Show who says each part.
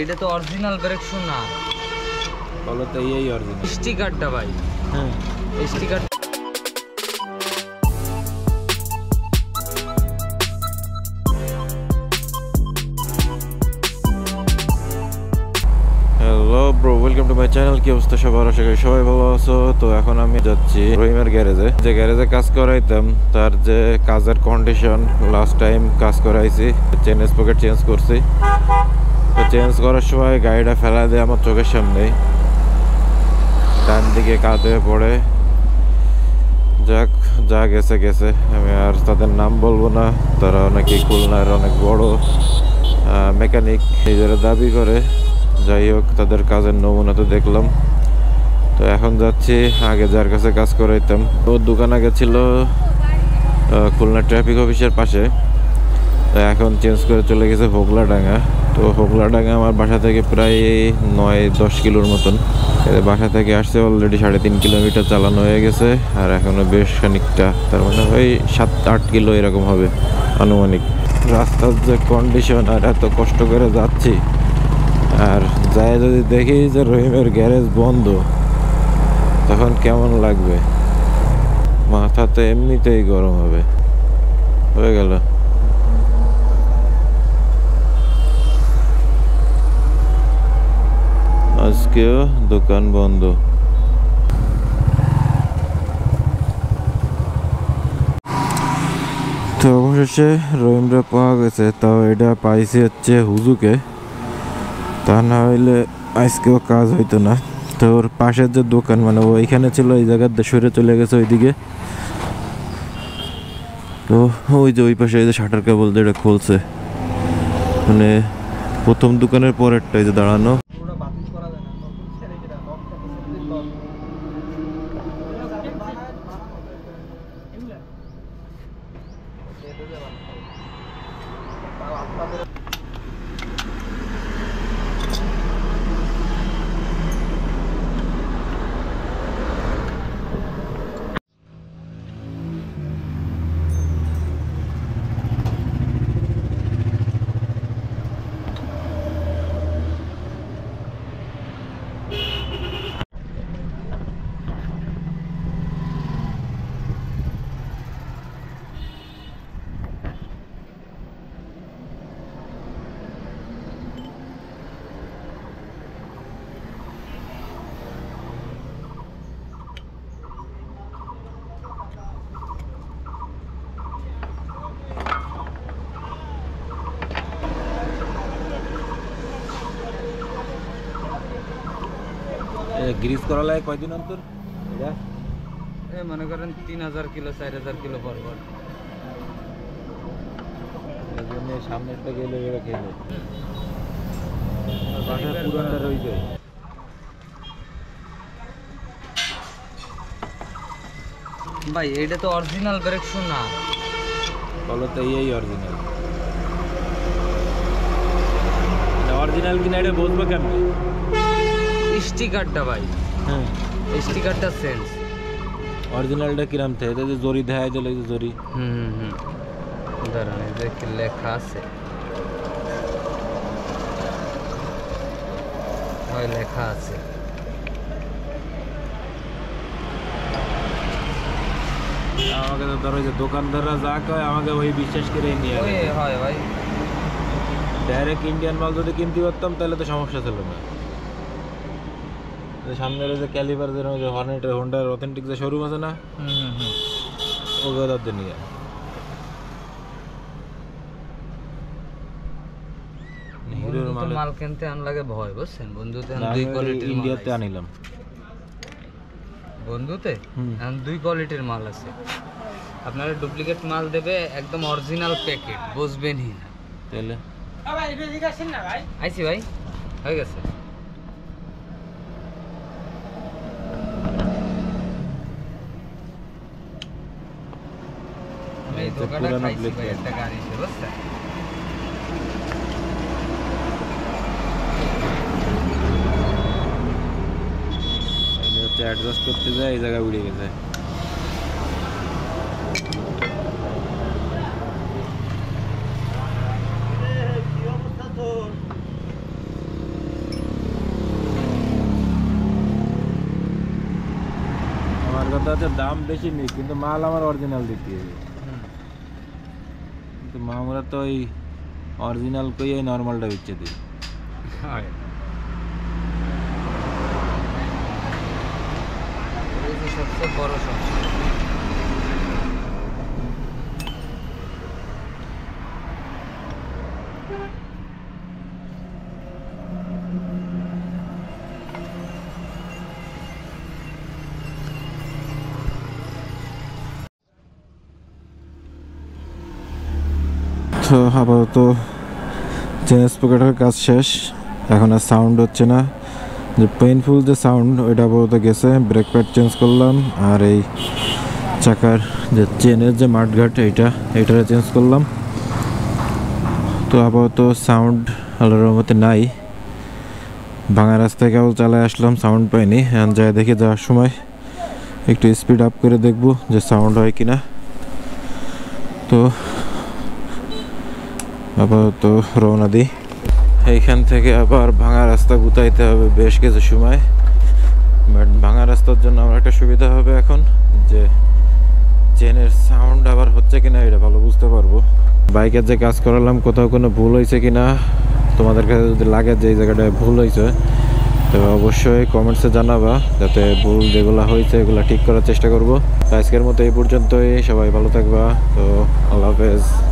Speaker 1: এটা তো original brake shoe না,
Speaker 2: বলো তো এই অরিজিনাল
Speaker 1: স্টিকারটা ভাই।
Speaker 2: হ্যাঁ
Speaker 1: sticker.
Speaker 2: Hello bro, welcome to my channel. কি অবস্থা সবার? আশা করি সবাই ভালো আছো। তো এখন আমি যাচ্ছি রহিমের গ্যারেজে, যে গ্যারেজে কাজ করাইতাম তার যে কাজের কন্ডিশন, লাস্ট টাইম কাজ করাইছি, চেন স্পকেট চেঞ্জ করছি। তো চেঞ্জ করার সময় গাড়িটা ফেলা দেয় আমার চোখের সামনেই, ডান দিকে কাজ হয়ে পড়ে। যাক, যা গেছে গেছে, আমি আর তাদের নাম বলবো না। তারা নাকি খুলনার অনেক বড় মেকানিক নিজেরা দাবি করে। যাই হোক, তাদের কাজের নমুনা তো দেখলাম। তো এখন যাচ্ছি আগে যার কাছে কাজ করাইতাম। ওর দোকান আগে ছিল খুলনা ট্রাফিক অফিসের পাশে, তো এখন চেঞ্জ করে চলে গেছে হোগলাডাঙ্গা। তো হোগলাডাঙ্গা আমার বাসা থেকে প্রায় 9-10 কিলোর মতন। বাসা থেকে আসছে অলরেডি 3.5 কিলোমিটার চালানো হয়ে গেছে, আর এখনও বেশ খানিকটা, তার মানে ওই 7-8 কিলো এরকম হবে আনুমানিক। রাস্তার যে কন্ডিশন, আর এত কষ্ট করে যাচ্ছি, আর যাই যদি দেখি যে রহিমের গ্যারেজ বন্ধ, তখন কেমন লাগবে? মাথা তো এমনিতেই গরম হবে। হয়ে গেল, আজকেও দোকান বন্ধ। তো অবশেষে রহিমরা পাওয়া গেছে। তাও এটা পাইছি হচ্ছে হুজুকে, তা না হইলে আজকেও কাজ হইতো না। তো ওর পাশের যে দোকান, মানে ও এইখানে ছিল, এই জায়গাতে সরে চলে গেছে ওইদিকে। তো ওই যে ওই পাশে এই যে শাটার কেবল যেটা খুলছে, মানে প্রথম দোকানের পরেরটাই যে দাঁড়ানো। গ্রিজ করা লাগে কয়দিন অন্তর?
Speaker 1: মনে করেন 3000 কিলো 4000 কিলো পর পর।
Speaker 2: সামনেরটা গেলে এরা খেলে পুরানটা রয়ে যায়।
Speaker 1: ভাই এটা তো অরিজিনাল ব্রেক শু না,
Speaker 2: বলো তো এই অরিজিনাল অরিজিনাল কিনা এটা বুঝবো কেমন?
Speaker 1: স্টিকারটা ভাই।
Speaker 2: হ্যাঁ,
Speaker 1: স্টিকারটা সেন্স।
Speaker 2: অরিজিনালটা কিরাম থাকে? এটা যে জরি দেখাই দিল, এই যে জরি।
Speaker 1: ধরেন এই যে কি লেখা আছে, হয় লেখা আছে।
Speaker 2: আমাকে তো ধরো যে দোকানদাররা যা কয় আমাকে ওই বিশ্বাস করে নিয়ে
Speaker 1: হয় ভাই।
Speaker 2: ডাইরেক্ট ইন্ডিয়ান মাল যদি কিনতে পারতাম তাহলে তো সমস্যা ছিল না। সামনের যে ক্যালিপার, যে হর্নেট হোন্ডার অথেন্টিক যে শোরুম আছে না, ওগুলো নিয়ে হিরোর
Speaker 1: মাল কিনতে আনলাগে ভয়, বুঝছেন? বন্ধুতে
Speaker 2: দুই কোয়ালিটির ইন্ডিয়াতে আনিলাম।
Speaker 1: বন্ধুতে দুই কোয়ালিটির মাল আছে। আপনারা ডুপ্লিকেট মাল দেবে, একদম অরিজিনাল প্যাকেট, বুঝবেনই না।
Speaker 2: তাহলে
Speaker 1: আইছি ভাই, হয়ে গেছে। আমি দোকানে খাইছি ভাই, একটা গাড়ি ছিল, বুঝছেন?
Speaker 2: অ্যাডজাস্ট করতে যায়, এই জায়গায় উড়ে গেছে। কথা হচ্ছে দাম বেশি নেই, কিন্তু মাল আমার অরিজিনাল দিতে হবে। কিন্তু মামরা তো ওই অরিজিনাল কই এই নর্মালটা বেচে দিই।
Speaker 1: হয় এই যে সবচেয়ে বড় সমস্যা।
Speaker 2: তো আপাতত চেঞ্জ পকেটের কাজ শেষ, এখন আর সাউন্ড হচ্ছে না, যে পেইনফুল যে সাউন্ড ওইটা আপাতত গেছে। ব্রেক প্যাড চেঞ্জ করলাম, আর এই চাকার যে চেনের যে মাঠঘাট এইটারে চেঞ্জ করলাম। তো আপাতত সাউন্ড আল্লাহর মতে নাই। ভাঙা রাস্তায় কেবল চালায় আসলাম, সাউন্ড পাইনি। এখন যাই দেখি, যাওয়ার সময় একটু স্পিড আপ করে দেখবো যে সাউন্ড হয় কিনা। তো আপাতত রওনা দিই। এইখান থেকে আবার ভাঙা রাস্তা গুতাইতে হবে বেশ কিছু সময়। বাট ভাঙা রাস্তার জন্য আমার একটা সুবিধা হবে এখন, যে চেনের সাউন্ড আবার হচ্ছে কিনা এটা ভালো বুঝতে পারবো। বাইকের যে কাজ করালাম কোথাও কোনো ভুল হয়েছে কিনা, তোমাদের কাছে যদি লাগে যে এই জায়গাটায় ভুল হয়েছে, তো অবশ্যই কমেন্টসে জানাবা, যাতে ভুল যেগুলো হয়েছে এগুলো ঠিক করার চেষ্টা করব। আজকের মতো এই পর্যন্তই, সবাই ভালো থাকবা। তো আল্লাহ হাফেজ।